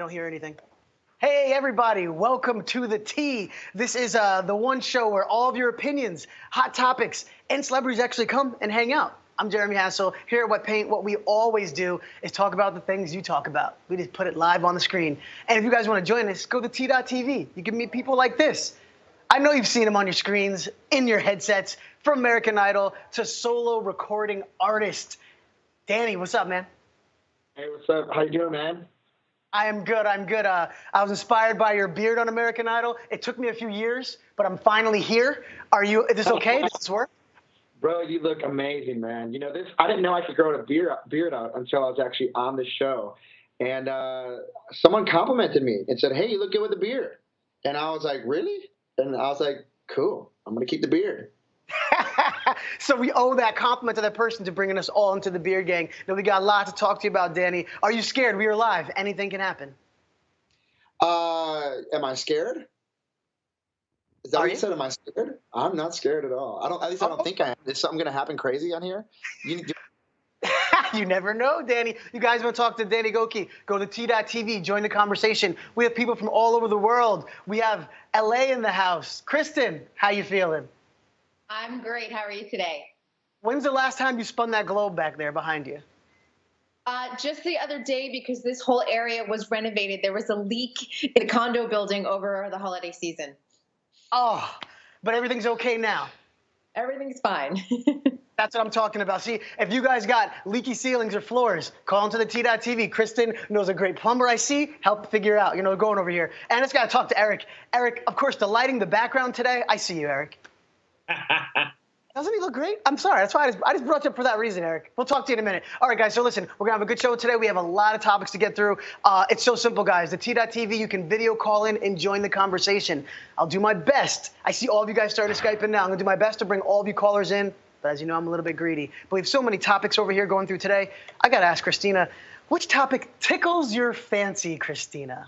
don't hear anything. Hey, everybody. Welcome to The Tea. This is the one show where all of your opinions, hot topics, and celebrities actually come and hang out. I'm Jeremy Hassel. Here at What Paint, what we always do is talk about the things you talk about. We just put it live on the screen. And if you guys want to join us, go to T.TV. You can meet people like this. I know you've seen them on your screens, in your headsets, from American Idol to solo recording artist. Danny, what's up, man? Hey, what's up? How you doing, man? I am good. I was inspired by your beard on American Idol. It took me a few years, but I'm finally here. Is this okay? Does this work? Bro, you look amazing, man. You know, I didn't know I could grow a beard out until I was actually on the show. And someone complimented me and said, hey, you look good with a beard. And I was like, really? And I was like, cool. I'm going to keep the beard. So we owe that compliment to that person to bringing us all into the beard gang. Now, we got a lot to talk to you about, Danny. Are you scared? We are live. Anything can happen. Am I scared? Is that what you said? Am I scared? I'm not scared at all. I don't think I am. Is something going to happen crazy on here? You never know, Danny. You guys want to talk to Danny Gokey? Go to T.TV. Join the conversation. We have people from all over the world. We have LA in the house. Kristen, how you feeling? I'm great. How are you today? When's the last time you spun that globe back there behind you? Just the other day, because this whole area was renovated. There was a leak in a condo building over the holiday season. Oh, but everything's okay now. Everything's fine. That's what I'm talking about. See, if you guys got leaky ceilings or floors, call into the T.TV. Kristen knows a great plumber I see. Help figure out, going over here. And I just got to talk to Eric. Eric, of course, the lighting, the background today, I see you, Eric. Doesn't he look great? I'm sorry. That's why I just brought you up for that reason, Eric. We'll talk to you in a minute. All right, guys. So listen, we're going to have a good show today. We have a lot of topics to get through. It's so simple, guys. The T.TV, you can video call in and join the conversation. I'll do my best. I see all of you guys starting to Skype in now. I'm going to do my best to bring all of you callers in. But as you know, I'm a little bit greedy. But we have so many topics over here going through today. I got to ask Christina, which topic tickles your fancy, Christina?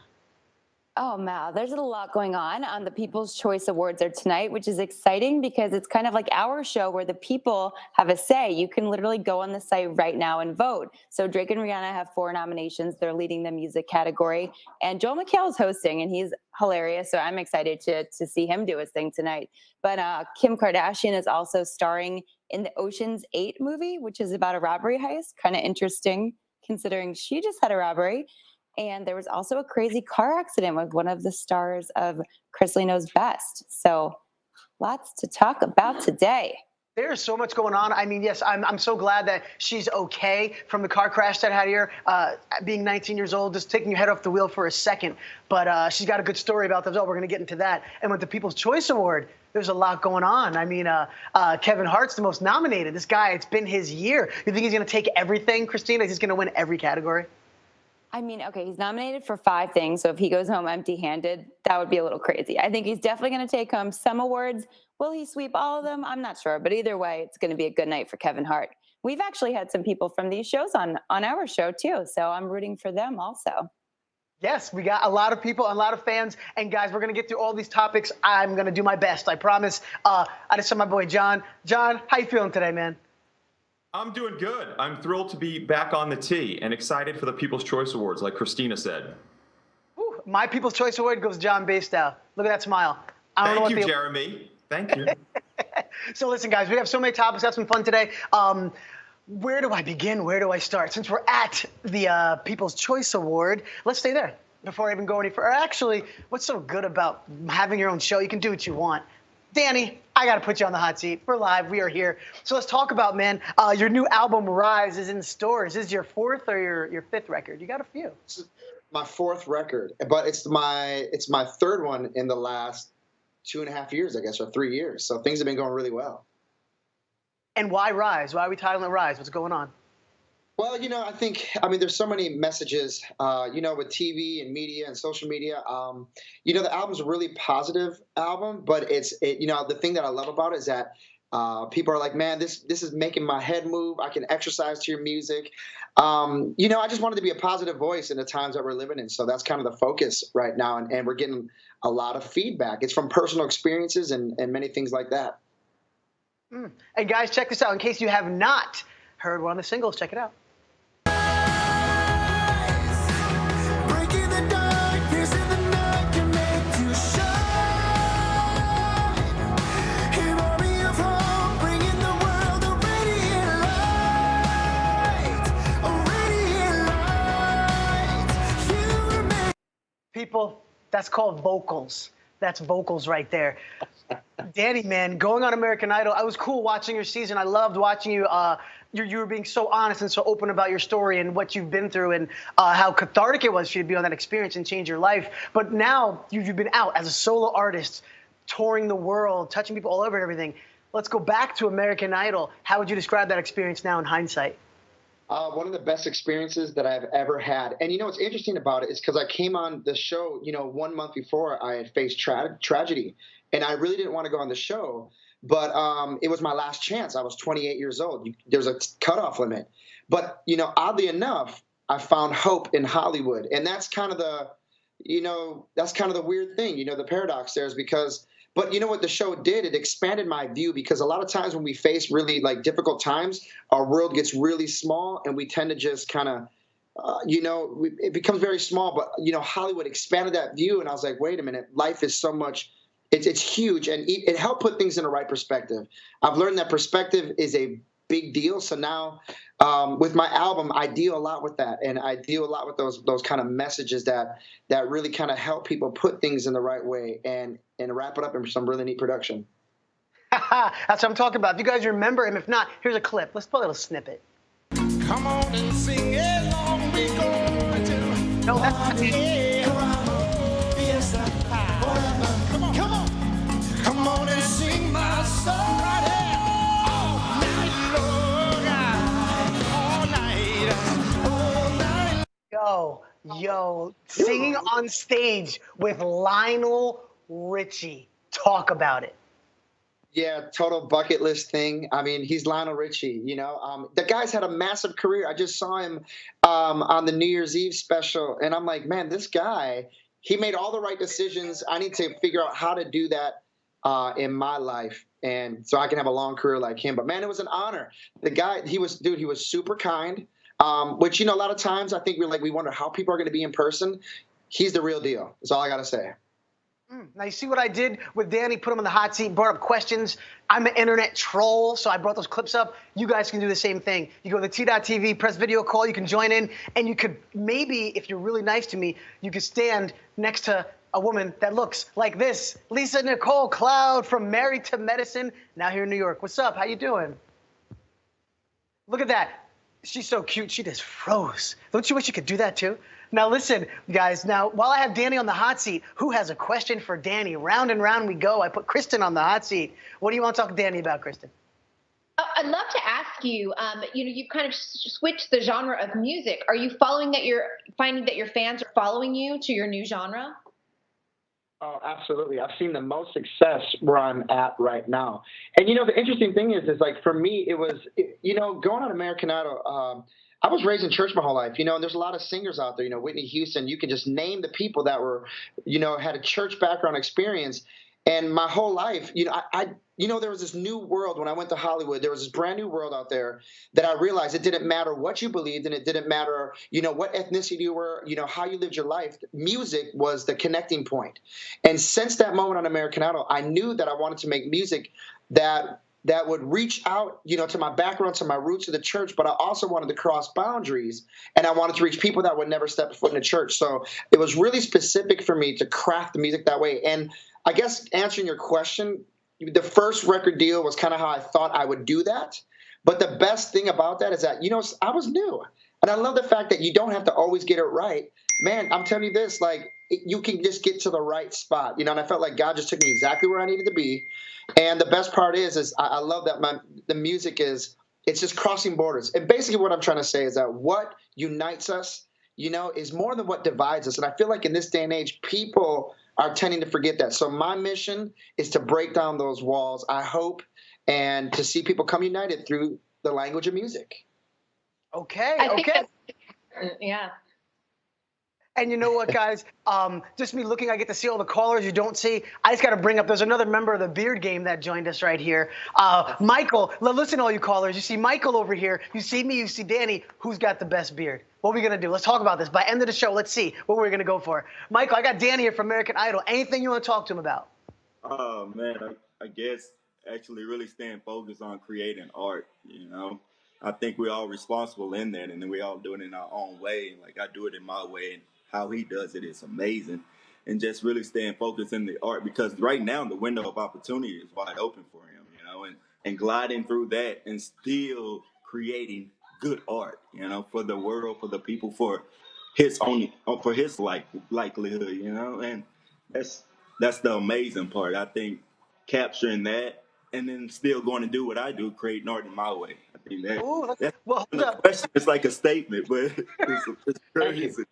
Oh, Mal, there's a lot going on the People's Choice Awards are tonight, which is exciting because it's kind of like our show where the people have a say. You can literally go on the site right now and vote. So Drake and Rihanna have 4 nominations. They're leading the music category. And Joel McHale is hosting, and he's hilarious. So I'm excited to see him do his thing tonight. But Kim Kardashian is also starring in the Ocean's 8 movie, which is about a robbery heist. Kind of interesting considering she just had a robbery. And there was also a crazy car accident with one of the stars of Chris Lee Knows Best. So lots to talk about today. There's so much going on. I mean, yes, I'm so glad that she's okay from the car crash that had here, being 19 years old, just taking your head off the wheel for a second. But she's got a good story about that. Oh, we're going to get into that. And with the People's Choice Award, there's a lot going on. I mean, Kevin Hart's the most nominated. This guy, it's been his year. You think he's going to take everything, Christina? He's going to win every category? I mean, okay, he's nominated for 5 things. So if he goes home empty-handed, that would be a little crazy. I think he's definitely going to take home some awards. Will he sweep all of them? I'm not sure. But either way, it's going to be a good night for Kevin Hart. We've actually had some people from these shows on our show, too. So I'm rooting for them also. Yes, we got a lot of people, a lot of fans. And, guys, we're going to get through all these topics. I'm going to do my best, I promise. I just saw my boy John. John, how you feeling today, man? I'm doing good. I'm thrilled to be back on the T and excited for the People's Choice Awards, like Christina said. Whew, my People's Choice Award goes John Bastow. Look at that smile. Thank you, Jeremy. Thank you. So listen, guys, we have so many topics. Have some fun today. Where do I begin? Where do I start? Since we're at the People's Choice Award, let's stay there before I even go any further. Actually, what's so good about having your own show? You can do what you want. Danny, I got to put you on the hot seat. We're live. We are here. So let's talk about, man, your new album, Rise, is in stores. Is this your 4th or your 5th record? You got a few. It's my 4th record, but it's my 3rd one in the last 2.5 years, I guess, or 3 years. So things have been going really well. And why Rise? Why are we titling it Rise? What's going on? Well, I mean, there's so many messages, with TV and media and social media. The album's a really positive album, but the thing that I love about it is that people are like, man, this is making my head move. I can exercise to your music. I just wanted to be a positive voice in the times that we're living in. So that's kind of the focus right now. And we're getting a lot of feedback. It's from personal experiences and many things like that. And guys, check this out. In case you have not heard one of the singles, check it out. Breaking the People, that's called vocals. That's vocals right there. Danny, man, going on American Idol, I was cool watching your season. I loved watching you. You were being so honest and so open about your story and what you've been through and how cathartic it was for you to be on that experience and change your life. But now you've been out as a solo artist, touring the world, touching people all over and everything. Let's go back to American Idol. How would you describe that experience now in hindsight? One of the best experiences that I've ever had. And what's interesting about it is because I came on the show, 1 month before I had faced tragedy, and I really didn't want to go on the show, but it was my last chance. I was 28 years old. There's a cutoff limit. But, oddly enough, I found hope in Hollywood. And that's kind of the weird thing, the paradox there is because but you know what the show did? It expanded my view because a lot of times when we face really like difficult times, our world gets really small and we tend to just kind of, it becomes very small. But, Hollywood expanded that view. And I was like, wait a minute, life is so much, it's huge. And it helped put things in the right perspective. I've learned that perspective is a big deal. So now with my album, I deal a lot with that. And I deal a lot with those kind of messages that really kind of help people put things in the right way and wrap it up in some really neat production. That's what I'm talking about. If you guys remember him, if not, here's a clip. Let's play a little snippet. Come on and sing along, we going to. No, that's Come on and sing my song right here. All night long, all night. Yo, singing on stage with Lionel Richie. Talk about it. Yeah, total bucket list thing. I mean, he's Lionel Richie, The guy's had a massive career. I just saw him on the New Year's Eve special, and I'm like, man, this guy, he made all the right decisions. I need to figure out how to do that in my life, and so I can have a long career like him. But, man, it was an honor. The guy, he was super kind, which, a lot of times I think we wonder how people are going to be in person. He's the real deal. That's all I got to say. Now, you see what I did with Danny? Put him on the hot seat, brought up questions. I'm an internet troll, so I brought those clips up. You guys can do the same thing. You go to the T.TV, press video call, you can join in, and you could maybe, if you're really nice to me, you could stand next to a woman that looks like this. Lisa Nicole Cloud from Married to Medicine, now here in New York. What's up? How you doing? Look at that. She's so cute. She just froze. Don't you wish you could do that too? Now listen, guys. Now, while I have Danny on the hot seat, who has a question for Danny? Round and round we go. I put Kristen on the hot seat. What do you want to talk to Danny about, Kristen? I'd love to ask you, you've kind of switched the genre of music. Are you finding that your fans are following you to your new genre? Oh, absolutely. I've seen the most success where I'm at right now. And, the interesting thing is like, for me, it was, going on American Idol, I was raised in church my whole life, and there's a lot of singers out there, Whitney Houston, you can just name the people that were, had a church background experience. And my whole life, there was this new world when I went to Hollywood. There was this brand new world out there that I realized it didn't matter what you believed and it didn't matter, what ethnicity you were, how you lived your life. Music was the connecting point. And since that moment on American Idol, I knew that I wanted to make music that would reach out, to my background, to my roots of the church, but I also wanted to cross boundaries, and I wanted to reach people that would never step a foot in a church. So it was really specific for me to craft the music that way. And I guess answering your question, the first record deal was kind of how I thought I would do that. But the best thing about that is that, I was new. And I love the fact that you don't have to always get it right. Man, I'm telling you this, like, you can just get to the right spot, and I felt like God just took me exactly where I needed to be. And the best part is I love that the music it's just crossing borders. And basically what I'm trying to say is that what unites us, is more than what divides us. And I feel like in this day and age, people are tending to forget that. So my mission is to break down those walls, I hope, and to see people come united through the language of music. Okay. Yeah. And you know what, guys? Just me looking, I get to see all the callers you don't see. I just got to bring up, there's another member of the Beard Game that joined us right here. Michael, listen all you callers. You see Michael over here. You see me, you see Danny. Who's got the best beard? What are we going to do? Let's talk about this. By end of the show, let's see what we're going to go for. Michael, I got Danny here from American Idol. Anything you want to talk to him about? Oh, man, I guess actually really staying focused on creating art, I think we're all responsible in that, and then we all do it in our own way. Like, I do it in my way, and how he does it is amazing. And just really staying focused in the art, because right now the window of opportunity is wide open for him, and gliding through that and still creating good art, for the world, for the people, for his likelihood, and that's the amazing part. I think capturing that and then still going to do what I do, creating art in my way. I think Ooh, that's well, hold the up. question. It's like a statement, but it's Thank you. crazy.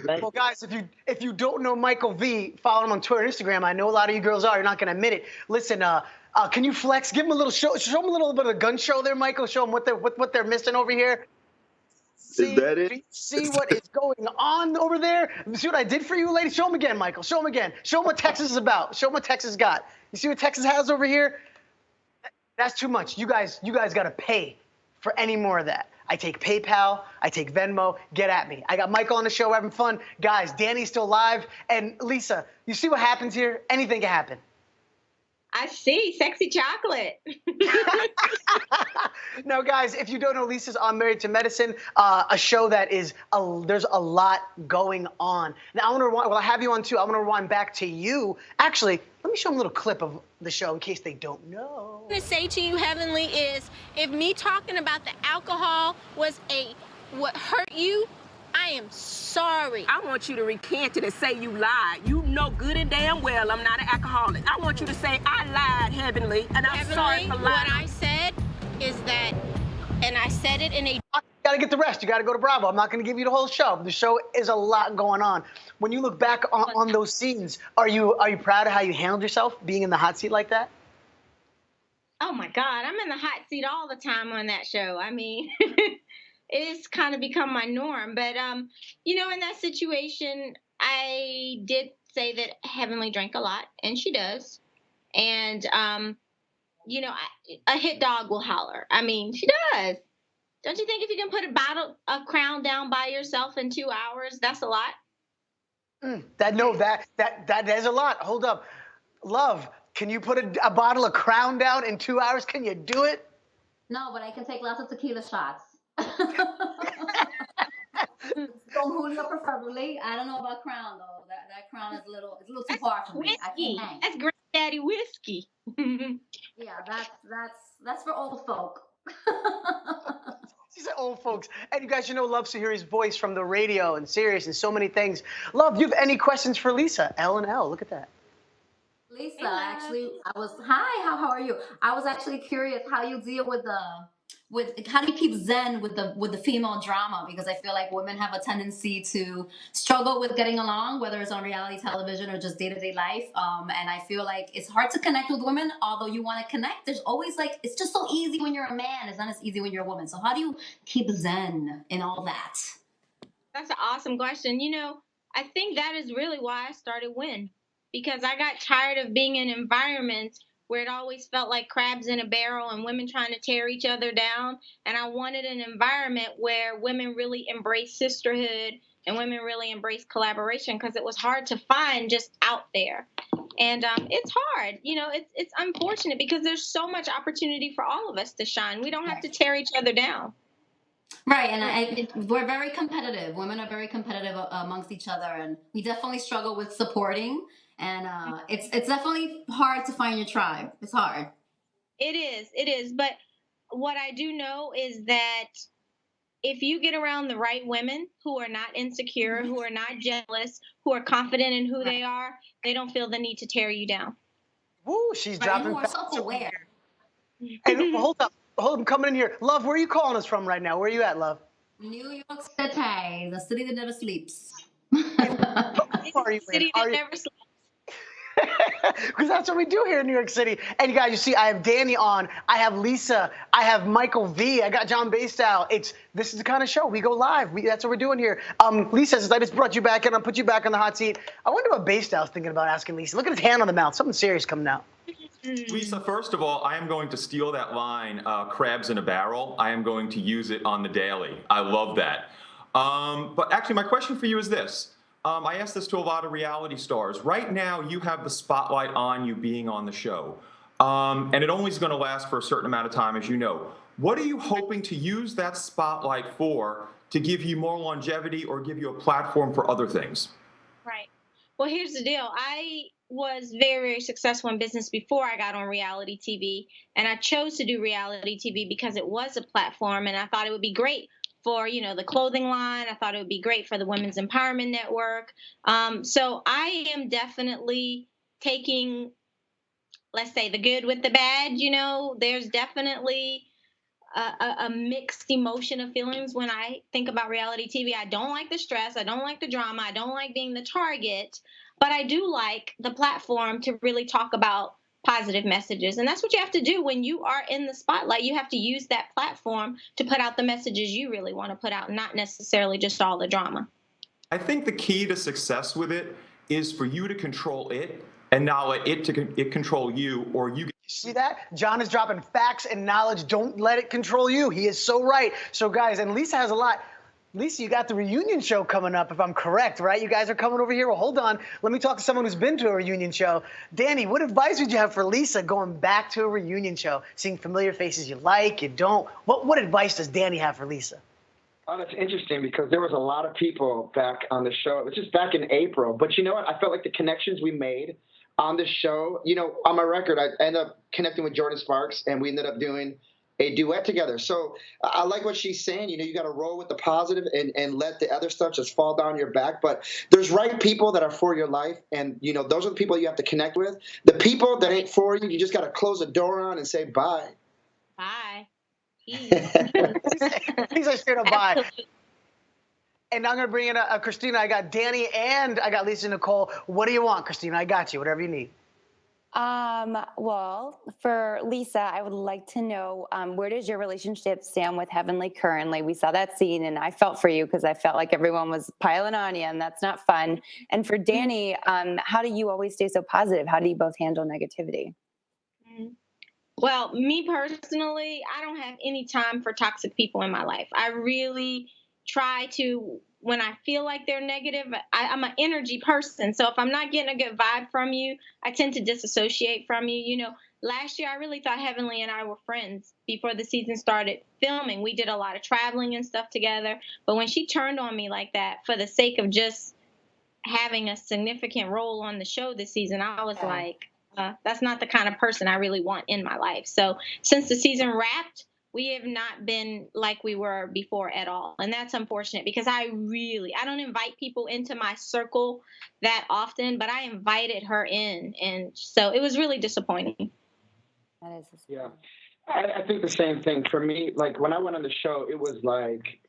Well, guys, if you don't know Michael V, follow him on Twitter and Instagram. I know a lot of you girls are. You're not going to admit it. Listen, can you flex? Give him a little show. Show him a little bit of a gun show there, Michael. Show them what they're missing over here. Is that it? See what is going on over there? See what I did for you, ladies? Show them again, Michael. Show them again. Show them what Texas is about. Show them what Texas got. You see what Texas has over here? That's too much. You guys got to pay for any more of that. I take PayPal, I take Venmo, get at me. I got Michael on the show, we're having fun. Guys, Danny's still live. And Lisa, you see what happens here? Anything can happen. I see. Sexy chocolate. No, guys, if you don't know, Lisa's on Married to Medicine, a show that is, there's a lot going on. Now, I want to rewind, well, I have you on too. I want to rewind back to you. Actually, let me show them a little clip of the show in case they don't know. What I'm going to say to you, Heavenly, is if me talking about the alcohol was what hurt you, I am sorry. I want you to recant it and say you lied. You know good and damn well I'm not an alcoholic. I want you to say I lied, Heavenly, and I'm sorry for lying. What I said is that, and I said it in a... You gotta get the rest. You gotta go to Bravo. I'm not gonna give you the whole show. The show is a lot going on. When you look back on those scenes, are you proud of how you handled yourself being in the hot seat like that? Oh my God, I'm in the hot seat all the time on that show. I mean, it's kind of become my norm. But in that situation, I did say that Heavenly drank a lot, and she does. And a hit dog will holler. I mean, she does. Don't you think if you can put a bottle of Crown down by yourself in 2 hours, that's a lot? That is a lot. Hold up. Love, can you put a bottle of Crown down in 2 hours? Can you do it? No, but I can take lots of tequila shots. From Julio preferably. I don't know about Crown though. That Crown is a little too far for me. I can't hang. That's granddaddy whiskey. Yeah, that's for old folk. She said old folks. And you guys, loves to hear his voice from the radio and Sirius and so many things. Love, you have any questions for Lisa? L and L, look at that. Lisa, actually, hi, how are you? I was actually curious how you deal with how do you keep zen with the female drama? Because I feel like women have a tendency to struggle with getting along, whether it's on reality television or just day-to-day life. And I feel like it's hard to connect with women, although you want to connect. There's always it's just so easy when you're a man. It's not as easy when you're a woman. So how do you keep zen in all that? That's an awesome question. I think that is really why I started WIN, because I got tired of being in environments where it always felt like crabs in a barrel and women trying to tear each other down. And I wanted an environment where women really embrace sisterhood and women really embrace collaboration, because it was hard to find just out there. And it's hard. It's unfortunate because there's so much opportunity for all of us to shine. We don't have to tear each other down. Right, and we're very competitive. Women are very competitive amongst each other, and we definitely struggle with supporting. And it's definitely hard to find your tribe. It's hard. It is. But what I do know is that if you get around the right women who are not insecure, who are not jealous, who are confident in who they are, they don't feel the need to tear you down. Woo, she's dropping. More self-aware. And hold up, I'm coming in here. Love, where are you calling us from right now? Where are you at, Love? New York City, the city that never sleeps. City that never sleeps. Because that's what we do here in New York City. And you guys, you see, I have Danny on, I have Lisa, I have Michael V, I got John Bastow. This is the kind of show we go live. That's what we're doing here. Lisa, since I just brought you back in, I'll put you back on the hot seat. I wonder what Bastow's thinking about asking Lisa. Look at his hand on the mouth. Something serious coming out. Lisa, first of all, I am going to steal that line, crabs in a barrel. I am going to use it on the daily. I love that. But actually, my question for you is this. I asked this to a lot of reality stars. Right now, you have the spotlight on you being on the show. And it only is going to last for a certain amount of time, as you know. What are you hoping to use that spotlight for to give you more longevity or give you a platform for other things? Right. Well, here's the deal. I was very, very successful in business before I got on reality TV, and I chose to do reality TV because it was a platform, and I thought it would be great for the clothing line. I thought it would be great for the Women's Empowerment Network. So I am definitely taking, let's say, the good with the bad. There's definitely a mixed emotion of feelings when I think about reality TV. I don't like the stress. I don't like the drama. I don't like being the target, but I do like the platform to really talk about positive messages. And that's what you have to do when you are in the spotlight. You have to use that platform to put out the messages you really want to put out, not necessarily just all the drama. I think the key to success with it is for you to control it and not let it control you, or you. See that? John is dropping facts and knowledge. Don't let it control you. He is so right. So, guys, and Lisa has a lot. Lisa, you got the reunion show coming up, if I'm correct, right? You guys are coming over here. Well, hold on. Let me talk to someone who's been to a reunion show. Danny, what advice would you have for Lisa going back to a reunion show, seeing familiar faces you like, you don't? What advice does Danny have for Lisa? Oh, that's interesting because there was a lot of people back on the show. It was just back in April. But you know what? I felt like the connections we made on the show, on my record, I ended up connecting with Jordan Sparks, and we ended up doing a duet together. So I like what she's saying. You got to roll with the positive and let the other stuff just fall down your back. But there's right people that are for your life, and those are the people you have to connect with. The people that ain't for you, you just got to close the door on and say bye. Bye. He's like straight up bye. And I'm going to bring in Christina. I got Danny and I got Lisa and Nicole. What do you want, Christina? I got you. Whatever you need. Well, for Lisa, I would like to know, where does your relationship stand with Heavenly currently? We saw that scene and I felt for you because I felt like everyone was piling on you and that's not fun. And for Danny, how do you always stay so positive? How do you both handle negativity? Well, me personally, I don't have any time for toxic people in my life. I really try to, when I feel like they're negative, I'm an energy person. So if I'm not getting a good vibe from you, I tend to disassociate from you. Last year, I really thought Heavenly and I were friends before the season started filming. We did a lot of traveling and stuff together. But when she turned on me like that for the sake of just having a significant role on the show this season, I was like, that's not the kind of person I really want in my life. So since the season wrapped, we have not been like we were before at all. And that's unfortunate because I don't invite people into my circle that often, but I invited her in. And so it was really disappointing. That is disappointing. Yeah. I think the same thing. For me, like when I went on the show, it was like,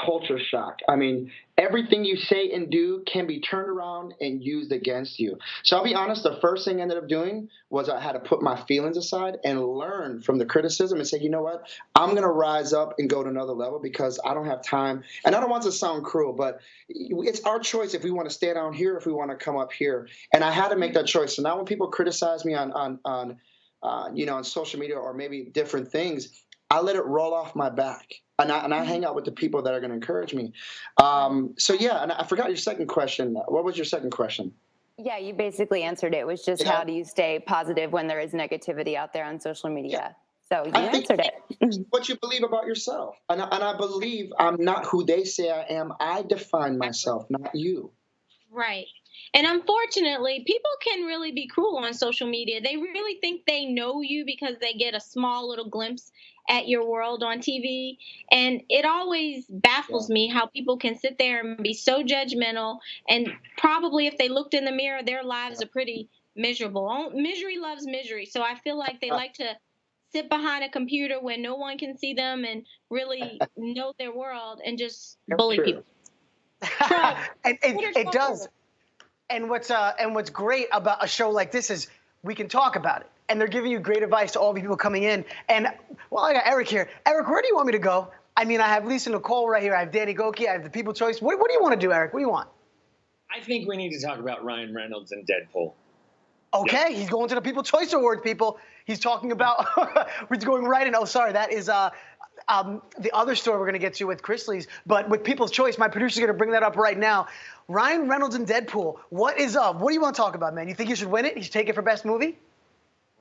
culture shock. Everything you say and do can be turned around and used against you. So I'll be honest, the first thing I ended up doing was I had to put my feelings aside and learn from the criticism and say, you know what, I'm going to rise up and go to another level because I don't have time. And I don't want to sound cruel, but it's our choice if we want to stay down here, if we want to come up here. And I had to make that choice. So now when people criticize me on social media or maybe different things, I let it roll off my back. And I hang out with the people that are going to encourage me. So yeah, and I forgot your second question. What was your second question? Yeah, you basically answered it. It was just how do you stay positive when there is negativity out there on social media? Yeah. So you answered it. What you believe about yourself. And I believe I'm not who they say I am. I define myself, not you. Right. And unfortunately, people can really be cruel on social media. They really think they know you because they get a small little glimpse at your world on TV. And it always baffles me how people can sit there and be so judgmental. And probably if they looked in the mirror, their lives are pretty miserable. Misery loves misery. So I feel like they like to sit behind a computer where no one can see them and really know their world and just bully people. And it does. And what's great about a show like this is we can talk about it. And they're giving you great advice to all the people coming in. And, well, I got Eric here. Eric, where do you want me to go? I have Lisa Nicole right here. I have Danny Gokey. I have the People Choice. What do you want to do, Eric? What do you want? I think we need to talk about Ryan Reynolds and Deadpool. Okay, He's going to the People Choice Awards, people. He's talking about – we're going right in. Oh, sorry, that is the other story we're going to get to with Chrisley's. But with People's Choice, my producer's going to bring that up right now. Ryan Reynolds and Deadpool, what is up? What do you want to talk about, man? You think he should win it? He should take it for Best Movie?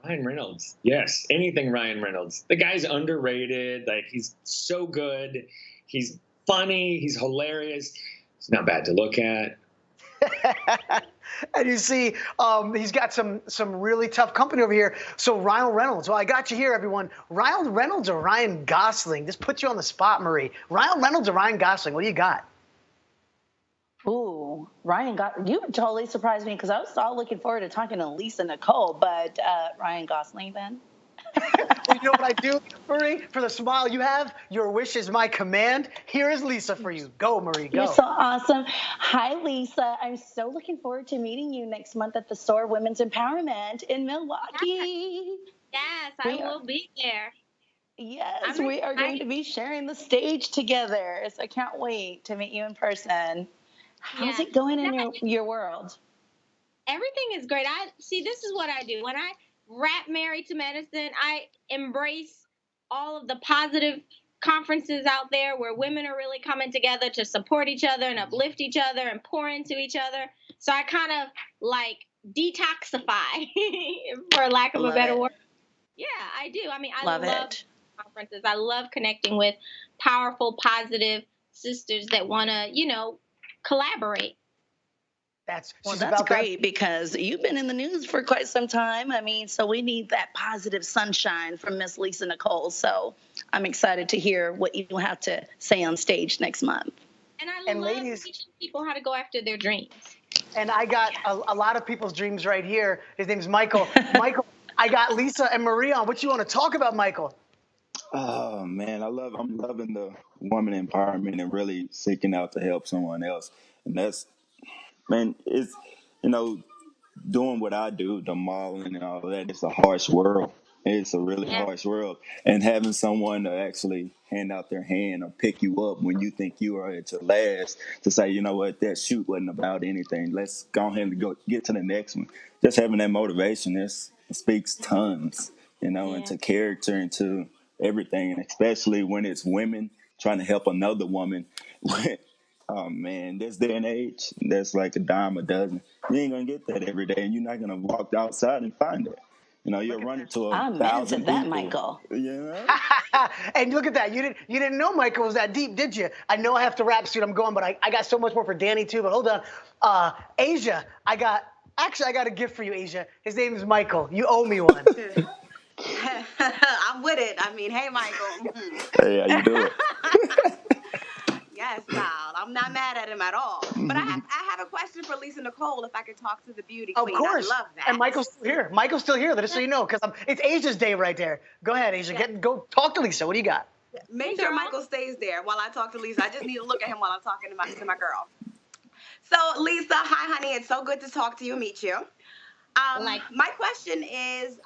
Ryan Reynolds, yes. Anything Ryan Reynolds. The guy's underrated. Like, he's so good. He's funny. He's hilarious. He's not bad to look at. And you see, he's got some really tough company over here. So Ryan Reynolds. Well, I got you here, everyone. Ryan Reynolds or Ryan Gosling? This puts you on the spot, Marie. Ryan Reynolds or Ryan Gosling? What do you got? Ooh, you totally surprised me because I was all looking forward to talking to Lisa Nicole, but Ryan Gosling then. Well, you know what I do, Marie? For the smile you have, your wish is my command. Here is Lisa for you. Go, Marie, go. You're so awesome. Hi, Lisa. I'm so looking forward to meeting you next month at the Store Women's Empowerment in Milwaukee. Yes, I will be there. Yes, we are going to be sharing the stage together. So I can't wait to meet you in person. How's it going in your world? Everything is great. This is what I do. When I rap Married to Medicine, I embrace all of the positive conferences out there where women are really coming together to support each other and uplift each other and pour into each other. So I kind of like detoxify, for lack of a better word. Yeah, I do. I mean, I love conferences. I love connecting with powerful, positive sisters that want to, collaborate. That's great because you've been in the news for quite some time. I mean, so we need that positive sunshine from Miss Lisa Nicole. So I'm excited to hear what you have to say on stage next month. And I love teaching people how to go after their dreams. And I got a lot of people's dreams right here. His name's Michael. Michael, I got Lisa and Marie on. What you want to talk about, Michael? Oh man, I'm loving the woman empowerment and really seeking out to help someone else. And that's, man, it's, doing what I do, the modeling and all of that, it's a harsh world. It's a really harsh world. And having someone to actually hand out their hand or pick you up when you think you are at your last to say, you know what, that shoot wasn't about anything. Let's go ahead and get to the next one. Just having that motivation, it speaks tons, into character and to everything. And especially when it's women trying to help another woman. Oh man, this day and age, that's like a dime a dozen. You ain't gonna get that every day, and you're not gonna walk outside and find it. You'll run into 1,000 people. Michael. And look at that. You didn't know Michael was that deep, did you? I know I have to rap soon. I'm going, but I got so much more for Danny too. But hold on, Asia. I got a gift for you, Asia. His name is Michael. You owe me one. I'm with it. I mean, hey, Michael. Hey, how you doing? Yes, child. I'm not mad at him at all. But I have a question for Lisa Nicole, if I could talk to the beauty queen. Of course. I love that. And Michael's still here. Michael's still here, just so you know, because it's Asia's day right there. Go ahead, Asia. Go talk to Lisa. What do you got? Make sure Michael stays there while I talk to Lisa. I just need to look at him while I'm talking to my girl. So, Lisa, hi, honey. It's so good to talk to you and meet you. My question is,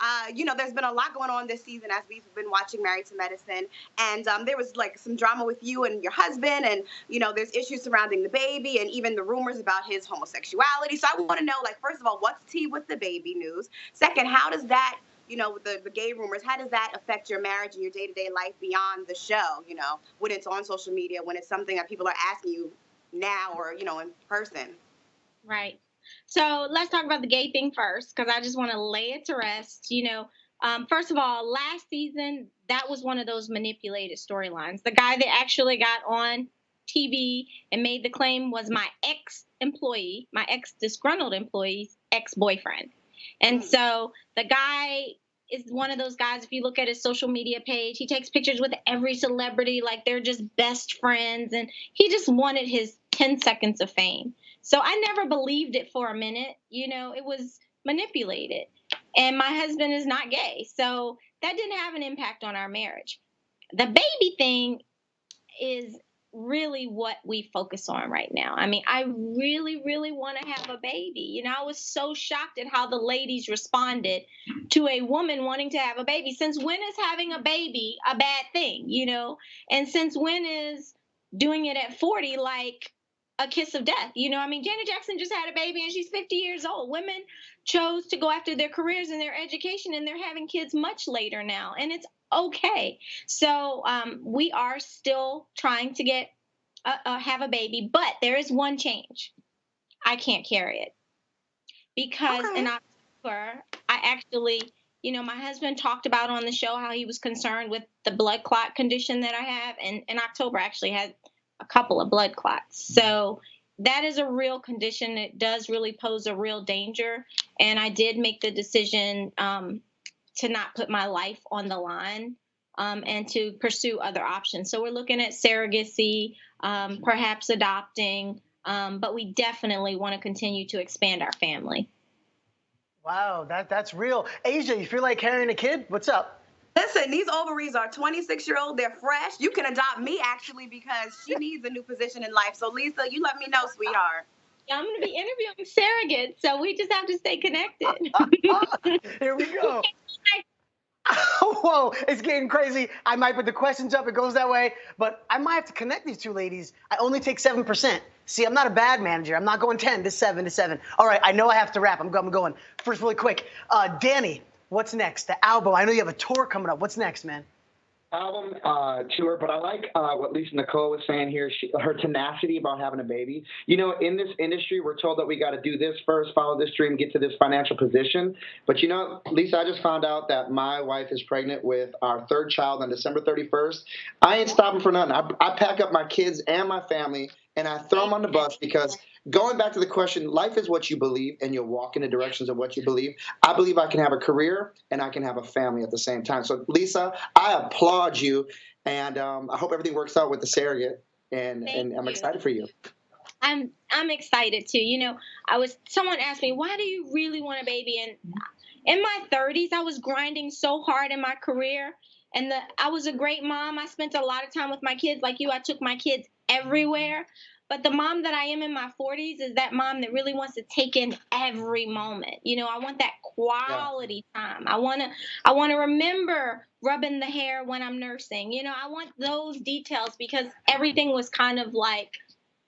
there's been a lot going on this season as we've been watching Married to Medicine, and there was like some drama with you and your husband, and there's issues surrounding the baby and even the rumors about his homosexuality. So I want to know, first of all, what's tea with the baby news? Second, how does that, the gay rumors, how does that affect your marriage and your day-to-day life beyond the show? When it's on social media, when it's something that people are asking you now or in person. Right. So let's talk about the gay thing first, because I just want to lay it to rest. First of all, last season, that was one of those manipulated storylines. The guy that actually got on TV and made the claim was my ex-employee, my ex-disgruntled employee's ex-boyfriend. And so the guy is one of those guys, if you look at his social media page, he takes pictures with every celebrity like they're just best friends. And he just wanted his 10 seconds of fame. So I never believed it for a minute. It was manipulated. And my husband is not gay. So that didn't have an impact on our marriage. The baby thing is really what we focus on right now. I mean, I really, really want to have a baby. I was so shocked at how the ladies responded to a woman wanting to have a baby. Since when is having a baby a bad thing, And since when is doing it at 40 like a kiss of death? Janet Jackson just had a baby and she's 50 years old. Women chose to go after their careers and their education, and they're having kids much later now, and it's okay. So we are still trying to get have a baby, but there is one change. I can't carry it because in October, I actually, my husband talked about on the show how he was concerned with the blood clot condition that I have, and in October I actually had a couple of blood clots. So that is a real condition. It does really pose a real danger. And I did make the decision to not put my life on the line and to pursue other options. So we're looking at surrogacy, perhaps adopting, but we definitely want to continue to expand our family. Wow, that's real. Asia, you feel like carrying a kid? What's up? Listen, these ovaries are 26-year-old. They're fresh. You can adopt me, actually, because she needs a new position in life. So, Lisa, you let me know, sweetheart. Yeah, I'm going to be interviewing surrogates, so we just have to stay connected. Here we go. Whoa, it's getting crazy. I might put the questions up. It goes that way. But I might have to connect these two ladies. I only take 7%. See, I'm not a bad manager. I'm not going 10 to 7 to 7. All right, I know I have to wrap. I'm going. First, really quick. Danny, what's next? The album. I know you have a tour coming up. What's next, man? Album tour, but I like what Lisa Nicole was saying here. Her tenacity about having a baby. You know, in this industry, we're told that we got to do this first, follow this dream, get to this financial position. But you know, Lisa, I just found out that my wife is pregnant with our third child on December 31st. I ain't stopping for nothing. I pack up my kids and my family, and I throw them on the bus because going back to the question, life is what you believe, and you'll walk in the directions of what you believe. I believe I can have a career and I can have a family at the same time. So, Lisa, I applaud you, and I hope everything works out with the surrogate, and I'm excited for you. I'm excited too. You know, someone asked me, why do you really want a baby? And in my 30s, I was grinding so hard in my career, and I was a great mom. I spent a lot of time with my kids. Like you, I took my kids everywhere. But the mom that I am in my 40s is that mom that really wants to take in every moment. You know, I want that quality time. I want to remember rubbing the hair when I'm nursing. You know, I want those details because everything was kind of like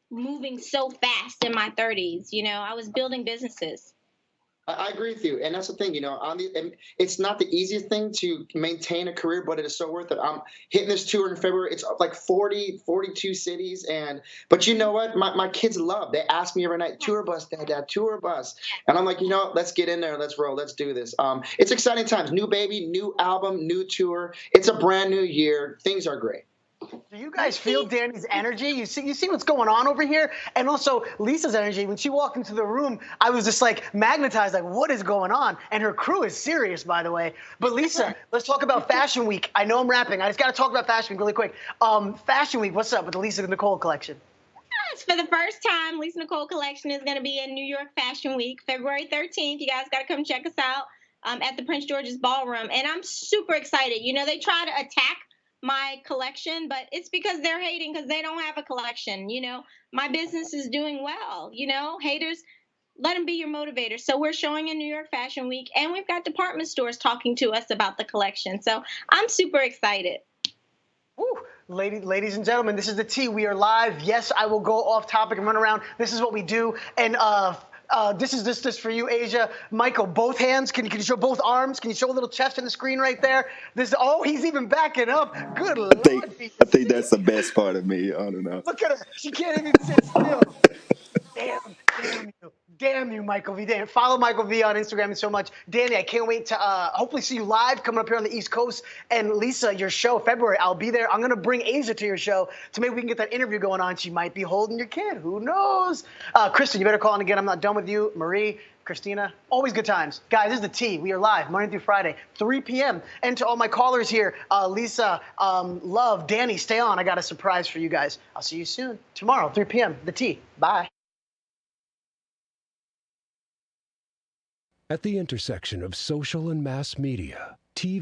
moving so fast in my 30s. You know, I was building businesses. I agree with you, and that's the thing. You know, and it's not the easiest thing to maintain a career, but it is so worth it. I'm hitting this tour in February. It's like 42 cities, but you know what? My kids love. They ask me every night, tour bus, dad, tour bus, and I'm like, you know, let's get in there, let's roll, let's do this. It's exciting times. New baby, new album, new tour. It's a brand new year. Things are great. Do you guys feel Danny's energy? You see what's going on over here? And also Lisa's energy. When she walked into the room, I was just like magnetized, like what is going on? And her crew is serious, by the way. But Lisa, let's talk about Fashion Week. I know I'm rapping. I just got to talk about Fashion Week really quick. Fashion Week, what's up with the Lisa Nicole collection? Yes, for the first time, Lisa Nicole collection is going to be in New York Fashion Week, February 13th. You guys got to come check us out at the Prince George's Ballroom. And I'm super excited. You know, they try to attack my collection, but it's because they're hating because they don't have a collection. You know, my business is doing well. You know, haters, let them be your motivators. So we're showing in New York Fashion Week, and we've got department stores talking to us about the collection. So I'm super excited. Woo. Ladies and gentlemen, this is the Tea. We are live. Yes, I will go off topic and run around. This is what we do. And this is for you, Asia. Michael, both hands. Can you show both arms? Can you show a little chest on the screen right there? He's even backing up. Good Lord. I think that's the best part of me. I don't know. Look at her. She can't even sit still. Damn you, Michael V. Damn. Follow Michael V on Instagram and so much. Danny, I can't wait to hopefully see you live coming up here on the East Coast. And Lisa, your show, February, I'll be there. I'm going to bring Asia to your show to maybe we can get that interview going on. She might be holding your kid. Who knows? Kristen, you better call in again. I'm not done with you. Marie, Christina, always good times. Guys, this is the Tea. We are live Monday through Friday, 3 p.m. And to all my callers here, Lisa, Love, Danny, stay on. I got a surprise for you guys. I'll see you soon. Tomorrow, 3 p.m. The Tea. Bye. At the intersection of social and mass media, TV